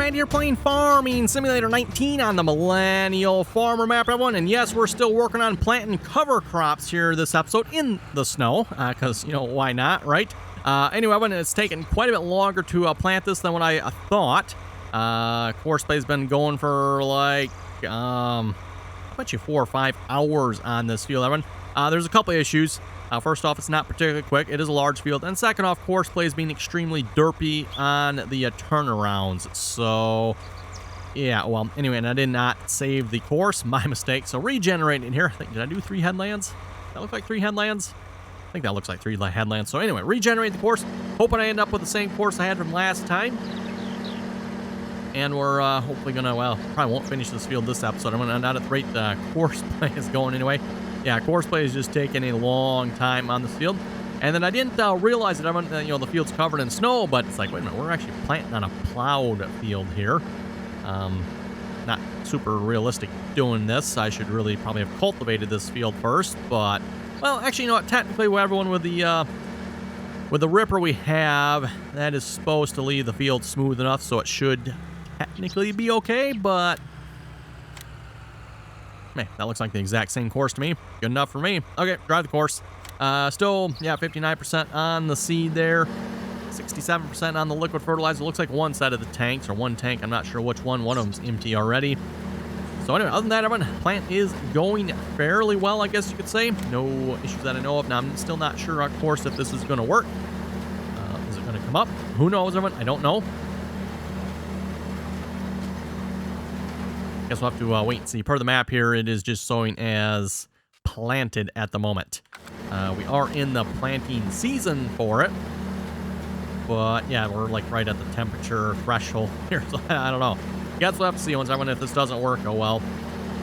right here playing Farming Simulator 19 on the Millennial Farmer map, everyone. And yes, we're still working on planting cover crops here this episode in the snow, because, you know, why not, right? Anyway, everyone, it's taken quite a bit longer to plant this than what I thought. Course play's been going for like, I bet you 4 or 5 hours on this field, everyone. There's a couple issues. First off, it's not particularly quick. It is a large field. And second off, course play is being extremely derpy on the turnarounds. So, yeah, well, anyway, and I did not save the course. My mistake. So, regenerating here. I think, did I do 3 headlands? That look like 3 headlands? I think that looks like 3 headlands. So, anyway, regenerate the course. Hoping I end up with the same course I had from last time. And we're hopefully going to, well, probably won't finish this field this episode. I'm going to not at the rate course play is going anyway. Yeah, course play is just taking a long time on this field. And then I didn't realize that you know, the field's covered in snow, but it's like, wait a minute, we're actually planting on a plowed field here. Not super realistic doing this. I should really probably have cultivated this field first, but, well, actually, you know what, technically, everyone, with the ripper we have, that is supposed to leave the field smooth enough, so it should technically be okay, but man, that looks like the exact same course to me. Good enough for me. Okay, drive the course. Still, yeah, 59% on the seed there. 67% on the liquid fertilizer. Looks like one side of the tanks, or one tank. I'm not sure which one. One of them's empty already. So anyway, other than that, everyone, plant is going fairly well, I guess you could say. No issues that I know of. Now, I'm still not sure, of course, if this is going to work. Is it going to come up? Who knows, everyone? I don't know. Guess we'll have to wait and see. Per the map here, it is just showing as planted at the moment. We are in the planting season for it. But, yeah, we're like right at the temperature threshold here. So, I don't know. Guess we'll have to see once. If this doesn't work, oh well.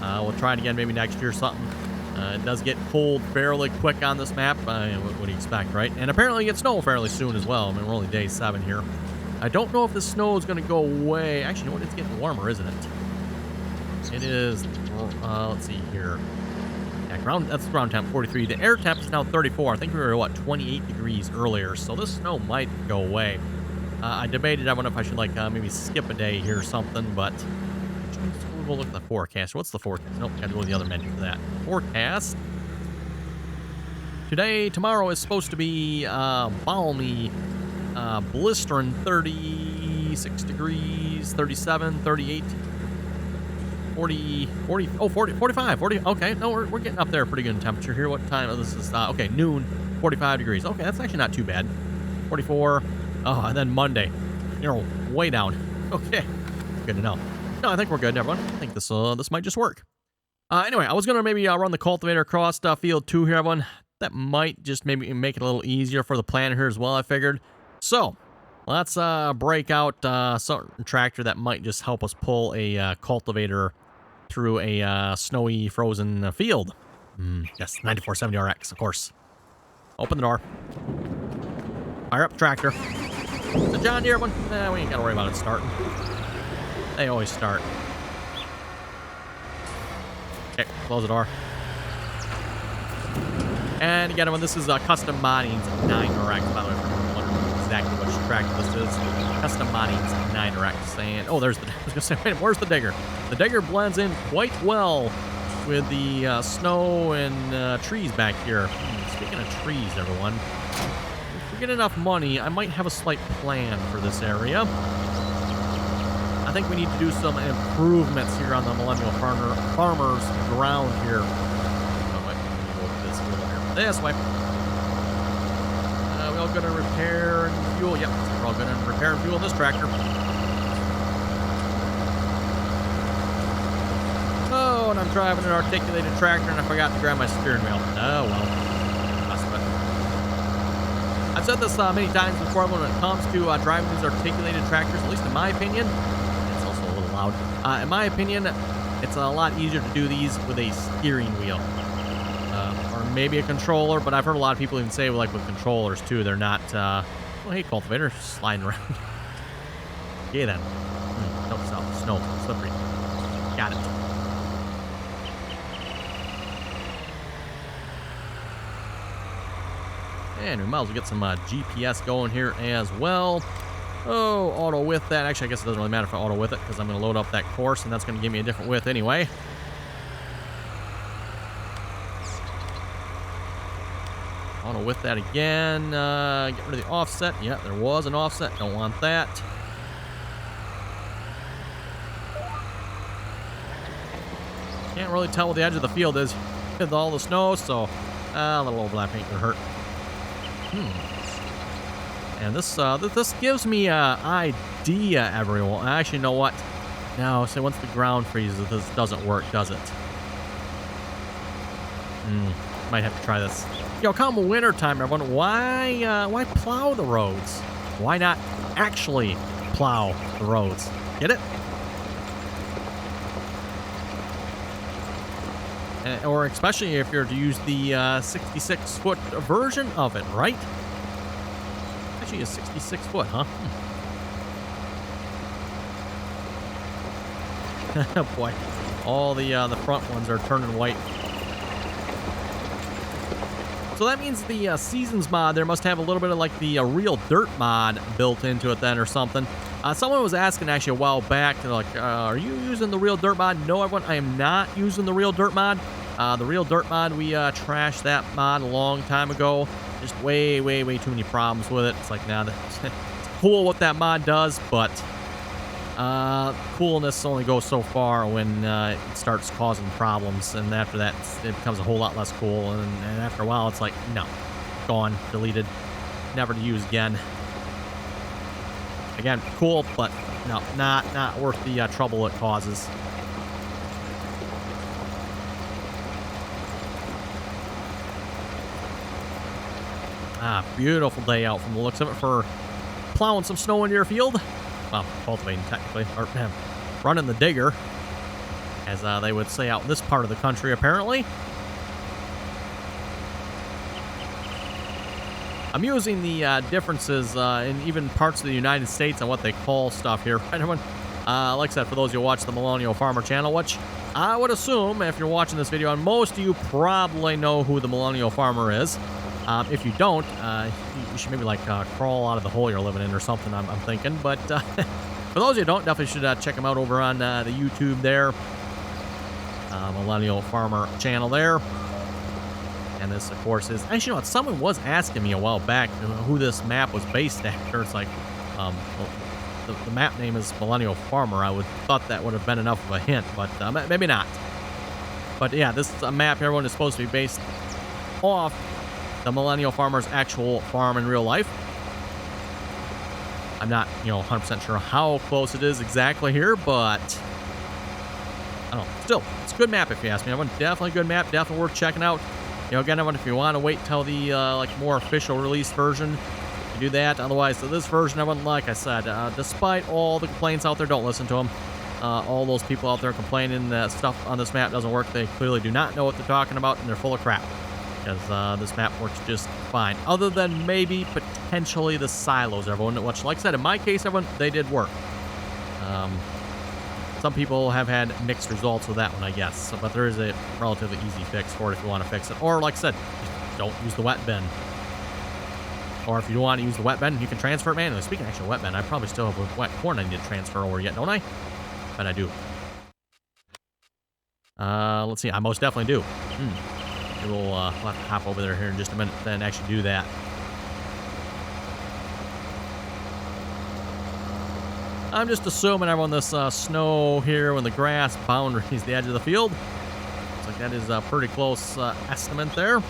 We'll try it again maybe next year or something. It does get cold fairly quick on this map. What do you expect, right? And apparently it gets snow fairly soon as well. I mean, we're only day 7 here. I don't know if the snow is going to go away. Actually, you know what? It's getting warmer, isn't it? It is, let's see here. Yeah, that's ground temp, 43. The air temp is now 34. I think we were, what, 28 degrees earlier, so this snow might go away. I debated, I wonder if I should, like, maybe skip a day here or something, but we'll look at the forecast. What's the forecast? Nope, gotta go to the other menu for that. Forecast. Tomorrow is supposed to be balmy, blistering 36 degrees, 37, 38. 40, 45, 40. Okay, no, we're getting up there pretty good in temperature here. What time? Oh, this is, okay, noon, 45 degrees. Okay, that's actually not too bad. 44. Oh, and then Monday, you're way down. Okay, good to know. No, I think we're good, everyone. I think this might just work. Anyway, I was going to maybe run the cultivator across field 2 here, everyone. That might just maybe make it a little easier for the planter here as well, I figured. So, let's break out a certain tractor that might just help us pull a cultivator through a snowy, frozen field. Yes, 9470 RX, of course. Open the door. Fire up the tractor. It's a John Deere one. We ain't got to worry about it starting. They always start. Okay, close the door. And again, when this is custom modding's 9RX, by the way, if you're wondering exactly which tractor this is. Custom modding's 9RX. And oh, there's the. I was gonna say, wait, where's the digger? The digger blends in quite well with the snow and trees back here. Speaking of trees, everyone, if we get enough money, I might have a slight plan for this area. I think we need to do some improvements here on the Millennial Farmers ground here. Oh, wait, let me go this little here. This way. We're all going to repair and fuel. Yep, we're all going to repair and fuel this tractor. Oh, and I'm driving an articulated tractor and I forgot to grab my steering wheel. Oh, well. That's what. I've said this many times before when it comes to driving these articulated tractors, at least in my opinion. It's also a little loud. In my opinion, it's a lot easier to do these with a steering wheel. Or maybe a controller, but I've heard a lot of people even say, like, with controllers, too, they're not, well, hey, cultivator, sliding around. Yeah, then. No, snow, slippery. Got it. And we might as well get some GPS going here as well. Oh, auto width that. Actually, I guess it doesn't really matter if I auto width it because I'm going to load up that course, and that's going to give me a different width anyway. Auto width that again. Get rid of the offset. Yeah, there was an offset. Don't want that. Can't really tell what the edge of the field is with all the snow, so a little overlap ain't gonna hurt. And this gives me an idea, everyone. Actually, you know what? No, so once the ground freezes, this doesn't work, does it? Might have to try this. Yo, come winter time, everyone. Why plow the roads? Why not actually plow the roads? Get it? Or especially if you're to use the 66-foot version of it, right? Actually, a 66-foot, huh? Oh boy, all the front ones are turning white. So that means the Seasons mod there must have a little bit of like the Real Dirt mod built into it then or something. Someone was asking actually a while back, they're like, are you using the Real Dirt mod? No, everyone, I am not using the Real Dirt mod. The Real Dirt mod, we trashed that mod a long time ago. Just way too many problems with it. It's like, nah, it's cool what that mod does, but coolness only goes so far when it starts causing problems, and after that it becomes a whole lot less cool, and after a while it's like, no, gone, deleted, never to use again. Again, cool, but no, not worth the trouble it causes. Beautiful day out from the looks of it for plowing some snow into your field. Well, cultivating technically, or running the digger, as they would say out in this part of the country, apparently. I'm using the differences in even parts of the United States on what they call stuff here. Right, everyone? Like I said, for those of you who watch the Millennial Farmer channel, which I would assume, if you're watching this video, and most of you probably know who the Millennial Farmer is. If you don't, you should maybe like crawl out of the hole you're living in or something, I'm thinking. But for those of you who don't, definitely should check them out over on the YouTube there. Millennial Farmer channel there. And this, of course, is... Actually, you know what? Someone was asking me a while back who this map was based after. It's like, well, the map name is Millennial Farmer. I would thought that would have been enough of a hint, but maybe not. But yeah, this map, everyone, is supposed to be based off the Millennial Farmer's actual farm in real life. I'm not, 100% sure how close it is exactly here, but I don't know. Still, it's a good map if you ask me. Everyone, definitely a good map, definitely worth checking out. Again, everyone, if you want to wait till the like more official release version, you do that. Otherwise, this version, everyone, like I said, despite all the complaints out there, don't listen to them. All those people out there complaining that stuff on this map doesn't work, they clearly do not know what they're talking about, and they're full of crap. Because this map works just fine. Other than maybe potentially the silos, everyone. Which, like I said, in my case, everyone, they did work. Some people have had mixed results with that one, I guess. So, but there is a relatively easy fix for it if you want to fix it. Or, like I said, just don't use the wet bin. Or if you want to use the wet bin, you can transfer it manually. Speaking of actual wet bin, I probably still have wet corn I need to transfer over yet, don't I? But I do. Let's see. I most definitely do. We'll have to hop over there here in just a minute and actually do that. I'm just assuming everyone, this snow here when the grass boundaries the edge of the field. Looks like that is a pretty close estimate there.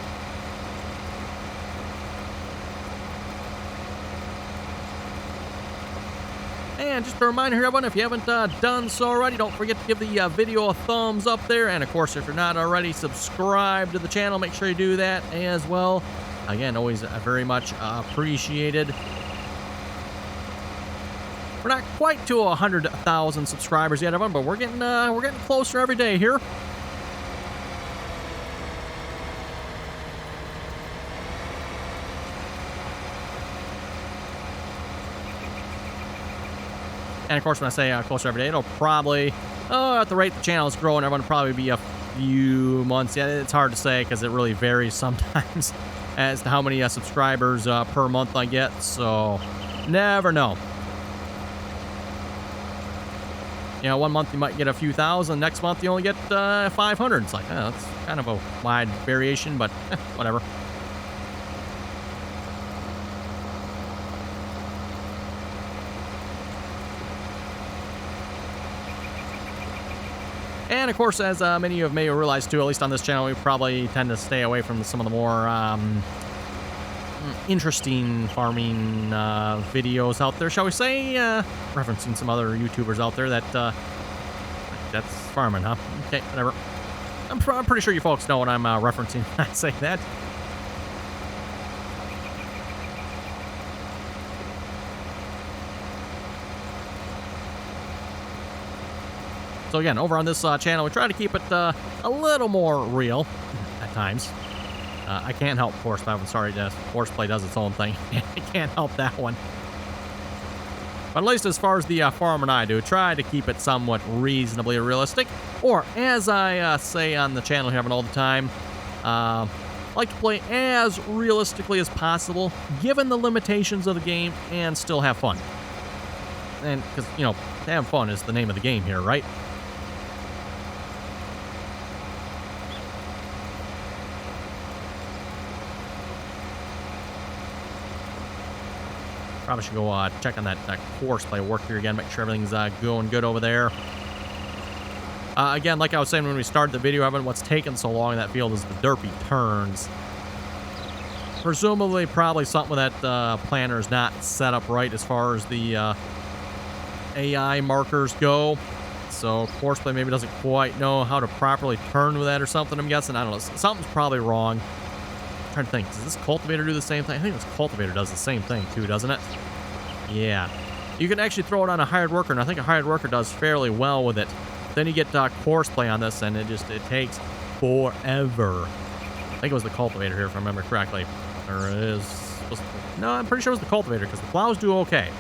And just a reminder here, everyone, if you haven't done so already, don't forget to give the video a thumbs up there. And, of course, if you're not already, subscribe to the channel. Make sure you do that as well. Again, always very much appreciated. We're not quite to 100,000 subscribers yet, everyone, but we're getting closer every day here. And, of course, when I say closer every day, it'll probably, at the rate the channel is growing, everyone will probably be a few months. Yeah, it's hard to say because it really varies sometimes as to how many subscribers per month I get. So, never know. You know, one month you might get a few thousand, next month you only get 500. It's like, that's kind of a wide variation, but whatever. And of course, as many of you may realize too, at least on this channel, we probably tend to stay away from some of the more interesting farming videos out there, shall we say, referencing some other YouTubers out there that's farming, huh? Okay, whatever. I'm pretty sure you folks know what I'm referencing when I say that. So again, over on this channel, we try to keep it a little more real at times. I can't help horseplay. I'm sorry, horseplay does its own thing. I can't help that one. But at least as far as the farm and I do, try to keep it somewhat reasonably realistic. Or, as I say on the channel here all the time, like to play as realistically as possible, given the limitations of the game, and still have fun. And, because, you know, having fun is the name of the game here, right? Probably should go check on that horseplay work here again, make sure everything's going good over there. Again, like I was saying when we started the video, what's taken so long in that field is the derpy turns. Presumably, probably something with that planner is not set up right as far as the AI markers go. So horseplay maybe doesn't quite know how to properly turn with that or something, I'm guessing. I don't know. Something's probably wrong. I'm trying to think, does this cultivator do the same thing? I think this cultivator does the same thing too, doesn't it? Yeah. You can actually throw it on a hired worker, and I think a hired worker does fairly well with it. Then you get horseplay on this, and it takes forever. I think it was the cultivator here, if I remember correctly. Or it is... No, I'm pretty sure it was the cultivator, because the plows do okay.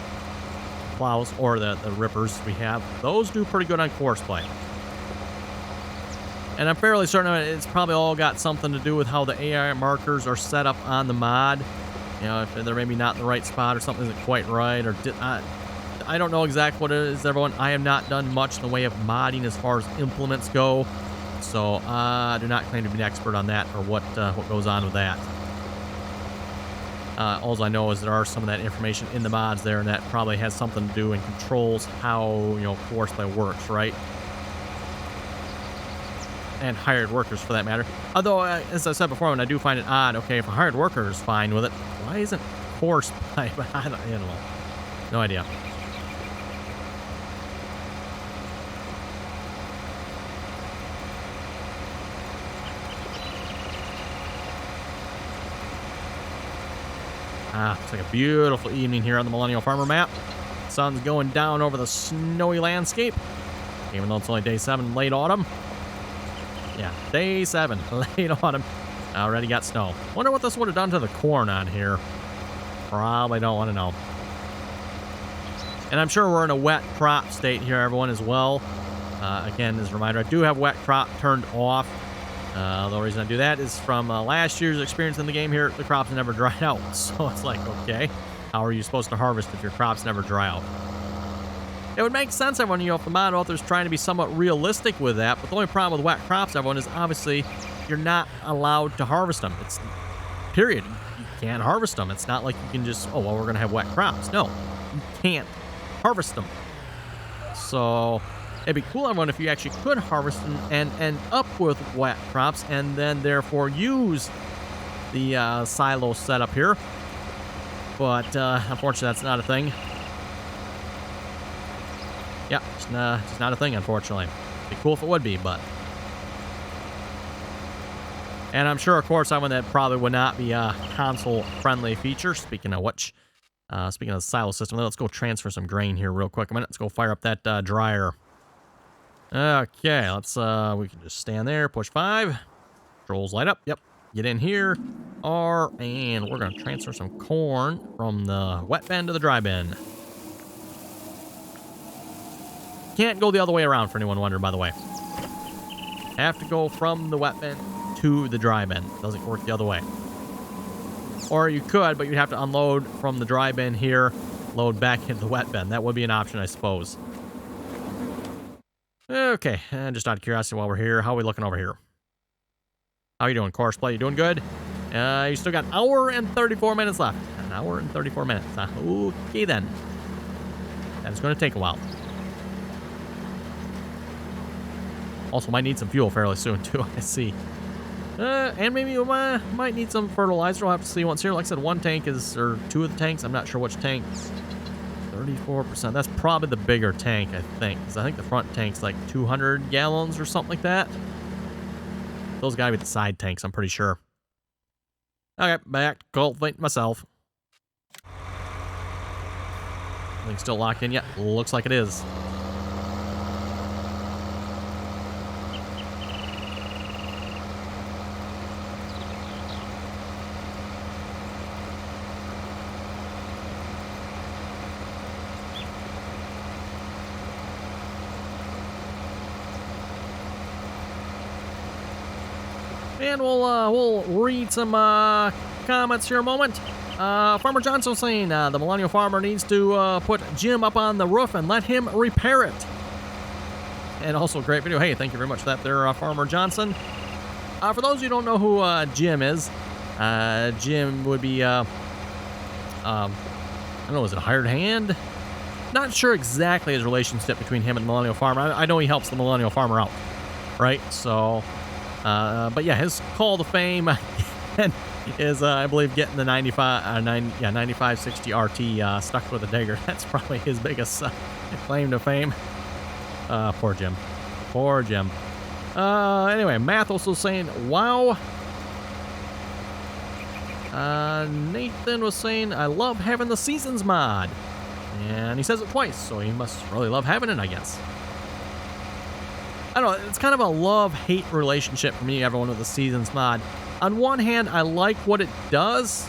Plows, or the rippers we have, those do pretty good on horseplay. And I'm fairly certain it's probably all got something to do with how the AI markers are set up on the mod. You know, if they're maybe not in the right spot or something isn't quite right, or I don't know exactly what it is, everyone. I have not done much in the way of modding as far as implements go, so I do not claim to be an expert on that or what goes on with that. All I know is there are some of that information in the mods there, and that probably has something to do and controls how, you know, horseplay works, right? And hired workers, for that matter. Although, as I said before, when I do find it odd, okay, if a hired worker is fine with it, why isn't horseplay? I don't know. No idea. It's like a beautiful evening here on the Millennial Farmer map. Sun's going down over the snowy landscape, even though it's only day 7, late autumn. Yeah, day 7, late autumn. Already got snow. Wonder what this would have done to the corn on here. Probably don't want to know. And I'm sure we're in a wet crop state here, everyone, as well. Again, as a reminder, I do have wet crop turned off. The reason I do that is from last year's experience in the game here, the crops never dried out. So it's like, okay, how are you supposed to harvest if your crops never dry out? It would make sense, everyone, you know, if the mod author's trying to be somewhat realistic with that, but the only problem with wet crops, everyone, is obviously you're not allowed to harvest them. It's, period. You can't harvest them. It's not like you can just, oh, well, we're going to have wet crops. No, you can't harvest them. So it'd be cool, everyone, if you actually could harvest them and end up with wet crops and then therefore use the silo setup here. But unfortunately, that's not a thing. Yeah, it's not a thing, unfortunately. It'd be cool if it would be, but... And I'm sure, of course, that probably would not be a console-friendly feature. Speaking of which, speaking of the silo system, let's go transfer some grain here real quick a minute. Let's go fire up that dryer. Okay, let's, we can just stand there, push 5. Controls light up, yep. Get in here, and we're going to transfer some corn from the wet bin to the dry bin. Can't go the other way around, for anyone wondering, by the way. Have to go from the wet bin to the dry bin. Doesn't work the other way. Or you could, but you'd have to unload from the dry bin here, load back into the wet bin. That would be an option, I suppose. Okay, and just out of curiosity while we're here, how are we looking over here? How you doing, course play? You doing good? You still got an hour and 34 minutes left. An hour and 34 minutes. Okay, then. That's going to take a while. Also, might need some fuel fairly soon, too, I see. And maybe we might need some fertilizer. We'll have to see once here. Like I said, one tank is, or two of the tanks. I'm not sure which tank. 34%. That's probably the bigger tank, I think. Because I think the front tank's like 200 gallons or something like that. Those gotta be the side tanks, I'm pretty sure. Okay, back to cultivating myself. Everything's still locked in yet? Looks like it is. And we'll read some comments here a moment. Farmer Johnson saying the Millennial Farmer needs to put Jim up on the roof and let him repair it. And also a great video. Hey, thank you very much for that there, Farmer Johnson. For those who don't know who Jim is, Jim would be, I don't know, is it a hired hand? Not sure exactly his relationship between him and the Millennial Farmer. I know he helps the Millennial Farmer out, right? So... but yeah, his call to fame is, I believe, getting the 9560 RT stuck with a digger. That's probably his biggest claim to fame. Poor Jim. Poor Jim. Anyway, Math also saying, wow. Nathan was saying, I love having the Seasons mod. And he says it twice, so he must really love having it, I guess. I don't know, it's kind of a love-hate relationship for me, everyone, with the Seasons mod. On one hand, I like what it does,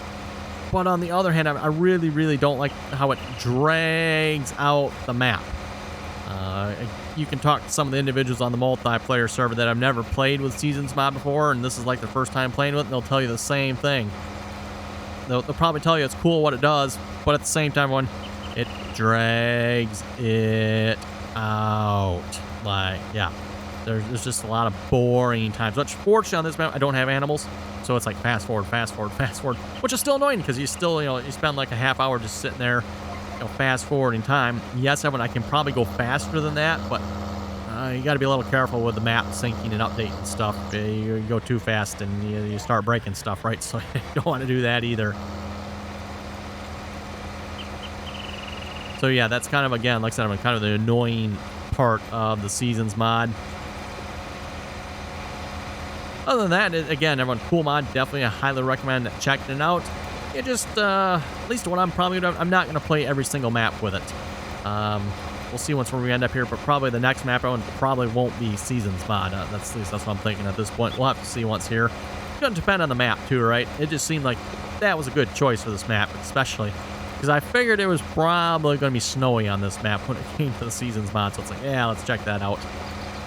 but on the other hand, I really, really don't like how it drags out the map. You can talk to some of the individuals on the multiplayer server that have never played with Seasons mod before, and this is like their first time playing with it, and they'll tell you the same thing. They'll probably tell you it's cool what it does, but at the same time, it drags it out. Like, yeah. There's just a lot of boring times. Which, fortunately, on this map, I don't have animals. So it's like fast forward, fast forward, fast forward. Which is still annoying because you still, you spend like a half hour just sitting there, fast forwarding time. Yes, I can probably go faster than that, but you got to be a little careful with the map syncing and updating and stuff. You go too fast and you start breaking stuff, right? So you don't want to do that either. So yeah, that's kind of, again, like I said, kind of the annoying part of the Seasons mod. Other than that, again, everyone, cool mod. Definitely, I highly recommend checking it out. It just, at least what I'm probably going to, I'm not going to play every single map with it. We'll see once we end up here, but probably the next map I probably won't be Seasons mod. At least that's what I'm thinking at this point. We'll have to see once here. It's going to depend on the map too, right? It just seemed like that was a good choice for this map, especially because I figured it was probably going to be snowy on this map when it came to the Seasons mod. So it's like, yeah, let's check that out.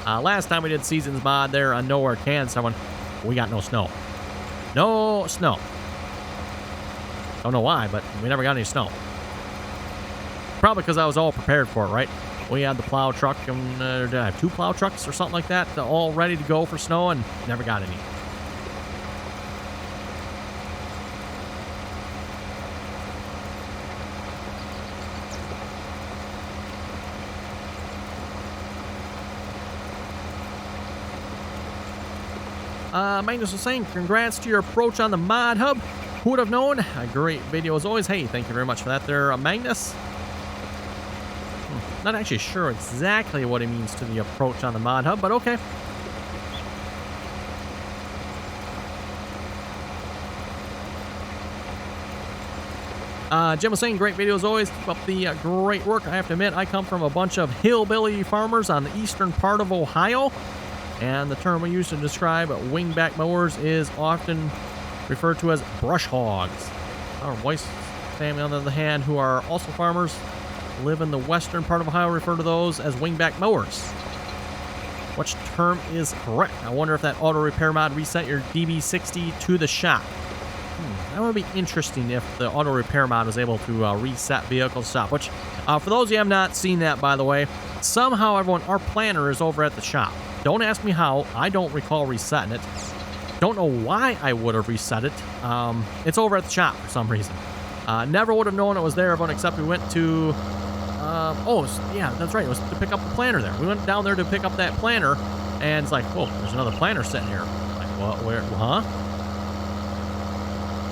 Last time we did Seasons mod there on Nowhere, Kansas, we got no snow. No snow. Don't know why, but we never got any snow. Probably because I was all prepared for it, right? We had the plow truck, and did I have 2 plow trucks or something like that, all ready to go for snow, and never got any. Magnus was saying, congrats to your approach on the mod hub. Who would have known? A great video as always. Hey, thank you very much for that there, Magnus. Not actually sure exactly what he means to the approach on the mod hub, but okay. Jim was saying, great video as always. Keep up the great work. I have to admit, I come from a bunch of hillbilly farmers on the eastern part of Ohio. And the term we use to describe wingback mowers is often referred to as brush hogs. Our Weiss family, on the other hand, who are also farmers, live in the western part of Ohio, refer to those as wingback mowers. Which term is correct? I wonder if that auto repair mod reset your DB60 to the shop. That would be interesting if the auto repair mod was able to reset vehicle stop, which, for those of you who have not seen that, by the way, somehow, everyone, our planner is over at the shop. Don't ask me how. I don't recall resetting it. Don't know why I would have reset it. It's over at the shop for some reason. Never would have known it was there, everyone, except we went to... yeah, that's right. It was to pick up the planner there. We went down there to pick up that planner, and it's like, whoa, there's another planner sitting here. Like, what? Where? Huh?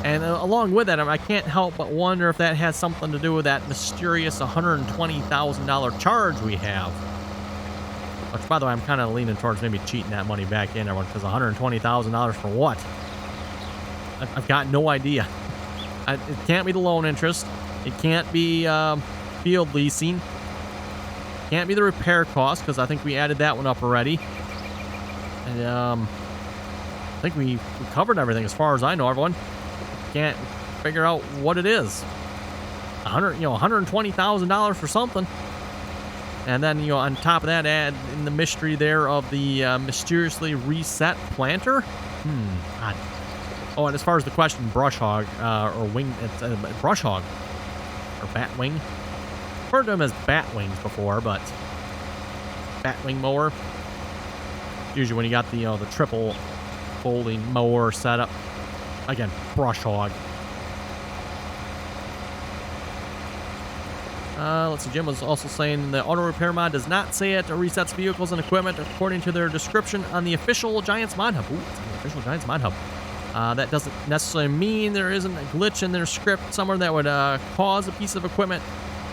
And along with that, I can't help but wonder if that has something to do with that mysterious $120,000 charge we have. Which, by the way, I'm kind of leaning towards maybe cheating that money back in, everyone, because $120,000 for what? I've got no idea. It can't be the loan interest. It can't be field leasing. It can't be the repair cost, because I think we added that one up already. And I think we covered everything as far as I know, everyone. Can't figure out what it is. $120,000 for something. And then, on top of that, add in the mystery there of the mysteriously reset planter. Odd. Oh, and as far as the question, brush hog, or wing, it's brush hog, or bat wing. I've heard them as bat wings before, but bat wing mower. Usually when you got the triple folding mower setup. Again, brush hog. Let's see, Jim was also saying the auto repair mod does not say it resets vehicles and equipment according to their description on the official Giants mod hub. Ooh, it's on the official Giants mod hub. That doesn't necessarily mean there isn't a glitch in their script somewhere that would cause a piece of equipment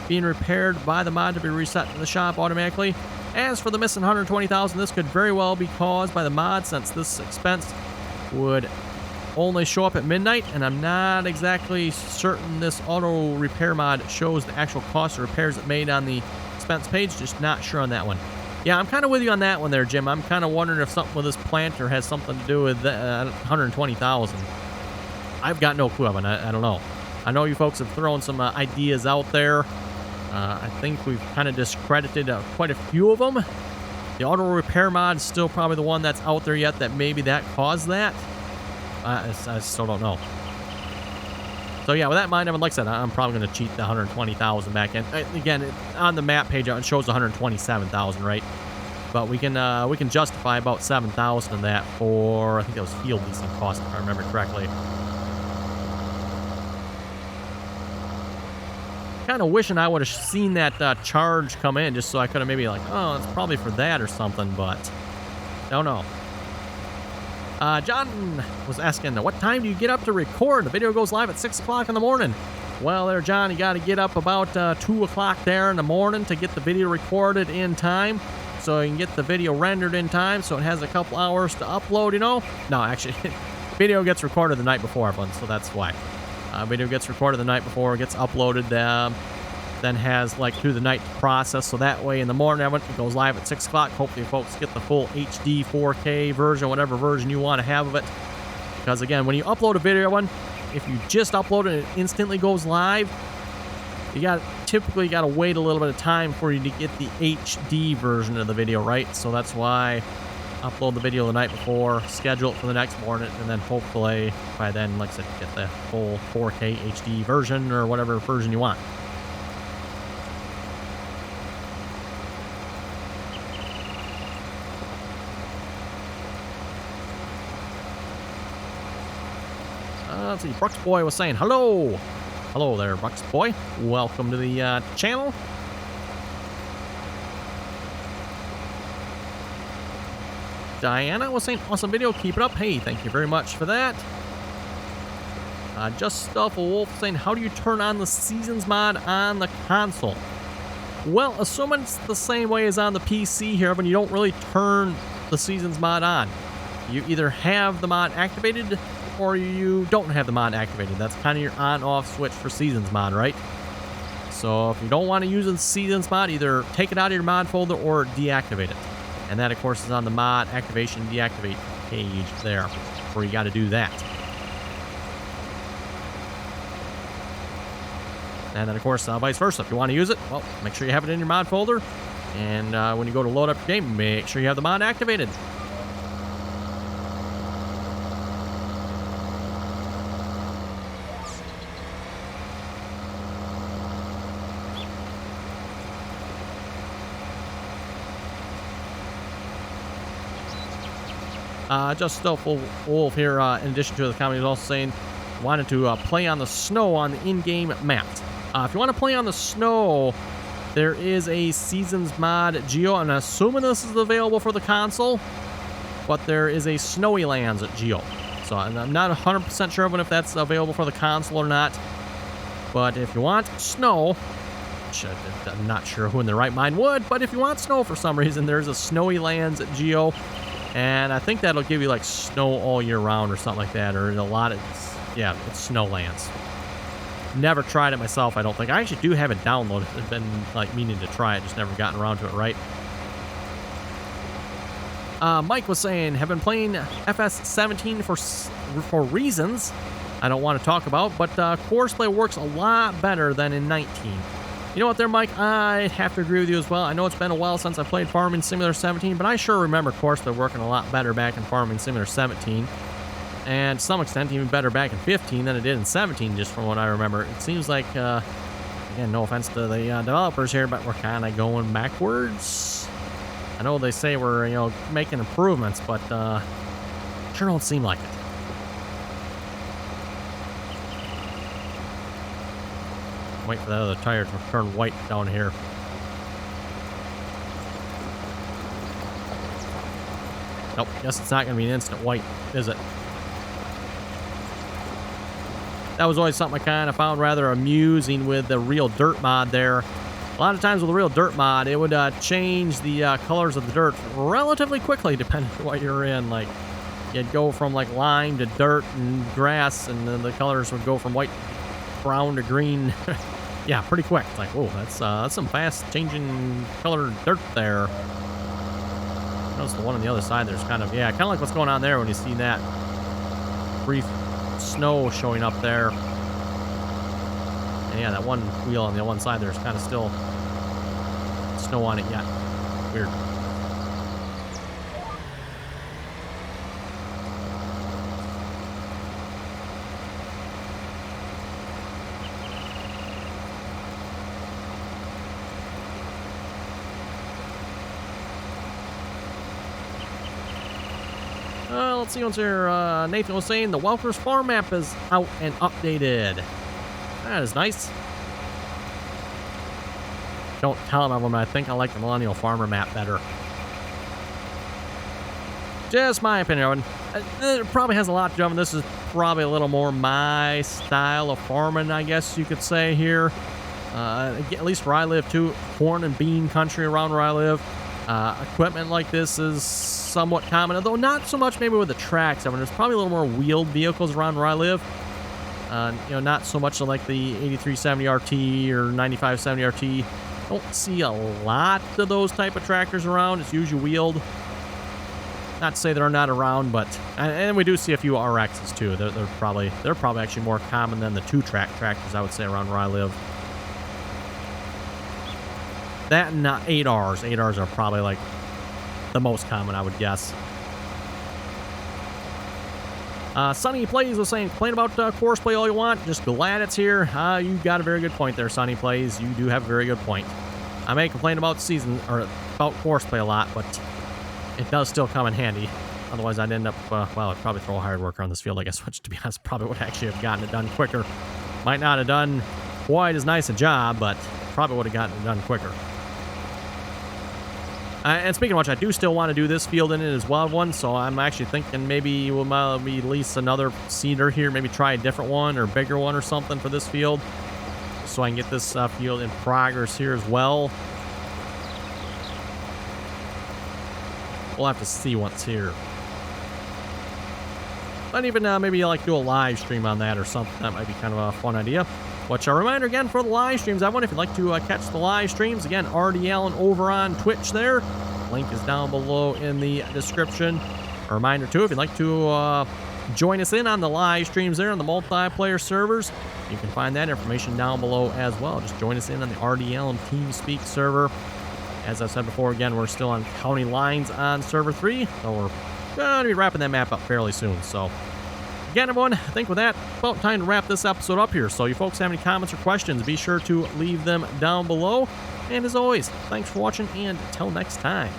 being repaired by the mod to be reset to the shop automatically. As for the missing $120,000, this could very well be caused by the mod, since this expense would only show up at midnight, and I'm not exactly certain this auto repair mod shows the actual cost of repairs it made on the expense page. Just not sure on that one. Yeah, I'm kind of with you on that one there, Jim. I'm kind of wondering if something with this planter has something to do with $120,000. I've got no clue of it. I don't know. I know you folks have thrown some ideas out there. I think we've kind of discredited quite a few of them. The auto repair mod is still probably the one that's out there yet that maybe that caused that. I still don't know. So yeah, with that in mind, like I said, I'm probably going to cheat the $120,000 back in. Again, on the map page, it shows $127,000, right? But we can justify about $7,000 in that for, I think that was field leasing cost, if I remember correctly. Kind of wishing I would have seen that charge come in, just so I could have maybe like, oh, it's probably for that or something, but don't know. John was asking, what time do you get up to record? The video goes live at 6 o'clock in the morning. Well, there, John, you got to get up about 2 o'clock there in the morning to get the video recorded in time, so you can get the video rendered in time, so it has a couple hours to upload, No, actually, video gets recorded the night before, everyone, so that's why. Video gets recorded the night before, gets uploaded, then has like through the night to process, so that way in the morning it goes live at 6 o'clock. Hopefully folks get the full HD 4K version, whatever version you want to have of it, because again, when you upload a video, if you just upload it and it instantly goes live, you typically got to wait a little bit of time for you to get the HD version of the video, right? So that's why upload the video the night before, schedule it for the next morning, and then hopefully by then, like I said, get the full 4K HD version or whatever version you want. Let's see, Brooks Boy was saying hello. Hello there, Brooks Boy. Welcome to the channel. Diana was saying, awesome video, keep it up. Hey, thank you very much for that. Just Stuff a Wolf saying, how do you turn on the Seasons mod on the console? Well, assuming it's the same way as on the PC here, but you don't really turn the Seasons mod on. You either have the mod activated or you don't have the mod activated. That's kind of your on-off switch for Seasons mod, right? So if you don't want to use the Seasons mod, either take it out of your mod folder or deactivate it. And that, of course, is on the mod activation deactivate page there, where you got to do that. And then, of course, vice versa. If you want to use it, well, make sure you have it in your mod folder. And when you go to load up your game, make sure you have the mod activated. Just Still Wolf here, in addition to the comment, is also saying wanted to play on the snow on the in-game maps. If you want to play on the snow, there is a Seasons mod Geo. I'm assuming this is available for the console, but there is a Snowy Lands Geo. So I'm not 100% sure if that's available for the console or not. But if you want snow, which I'm not sure who in their right mind would, but if you want snow for some reason, there's a Snowy Lands Geo. And I think that'll give you like snow all year round or something like that. Or a lot of, yeah, it's Snowlands. Never tried it myself, I don't think. I actually do have it downloaded. I've been like meaning to try it, just never gotten around to it, right? Mike was saying, have been playing FS17 for reasons I don't want to talk about, but Courseplay works a lot better than in 19. You know what there, Mike? I'd have to agree with you as well. I know it's been a while since I played Farming Simulator 17, but I sure remember Courseplay working a lot better back in Farming Simulator 17. And to some extent, even better back in 15 than it did in 17, just from what I remember. It seems like, again, no offense to the developers here, but we're kind of going backwards. I know they say we're, you know, making improvements, but sure don't seem like it. Wait for the other tire to turn white down here. Nope, guess it's not going to be an instant white, is it? That was always something I kind of found rather amusing with the Real Dirt mod there. A lot of times with the Real Dirt mod, it would change the colors of the dirt relatively quickly depending on what you're in. Like, you'd go from like lime to dirt and grass, and then the colors would go from white, brown to green. Yeah, pretty quick. It's like, whoa, that's some fast changing color dirt there. Notice the one on the other side there's kind of, yeah, kind of like what's going on there when you see that brief snow showing up there. And yeah, that one wheel on the one side there's kind of still snow on it yet. Weird. Let's see what's here. Nathan was saying the Welker's Farm map is out and updated. That is nice. Don't tell him everyone, I think I like the Millennial Farmer map better. Just my opinion. It probably has a lot to do with this. Is probably a little more my style of farming, I guess you could say here. At least where I live too, corn and bean country around where I live. Equipment like this is somewhat common, though not so much maybe with the tracks. I mean, there's probably a little more wheeled vehicles around where I live. You know, not so much like the 8370 RT or 9570 RT. Don't see a lot of those type of tractors around. It's usually wheeled. Not to say they're not around, but and we do see a few RXs too. They're probably actually more common than the two-track tractors, I would say, around where I live. That and 8Rs. 8Rs are probably like the most common, I would guess. Sonny Plays was saying, complain about Courseplay all you want. Just glad it's here. You got a very good point there, Sonny Plays. You do have a very good point. I may complain about about Courseplay a lot, but it does still come in handy. Otherwise, I'd end up, well, I'd probably throw a hired worker on this field, I guess, which, to be honest, probably would actually have gotten it done quicker. Might not have done quite as nice a job, but probably would have gotten it done quicker. And speaking of which, I do still want to do this field in it as well, so I'm actually thinking maybe we'll release another seeder here, maybe try a different one or bigger one or something for this field, so I can get this field in progress here as well. We'll have to see what's here. But even maybe like do a live stream on that or something. That might be kind of a fun idea. Which a reminder again for the live streams, everyone, if you'd like to catch the live streams, again, RDAllen over on Twitch there. Link is down below in the description. A reminder too, if you'd like to join us in on the live streams there on the multiplayer servers, you can find that information down below as well. Just join us in on the RDAllen TeamSpeak server. As I said before, again, we're still on county lines on server 3, so we're going to be wrapping that map up fairly soon. So again, everyone, I think with that, about time to wrap this episode up here. So you folks have any comments or questions, be sure to leave them down below. And as always, thanks for watching, and until next time.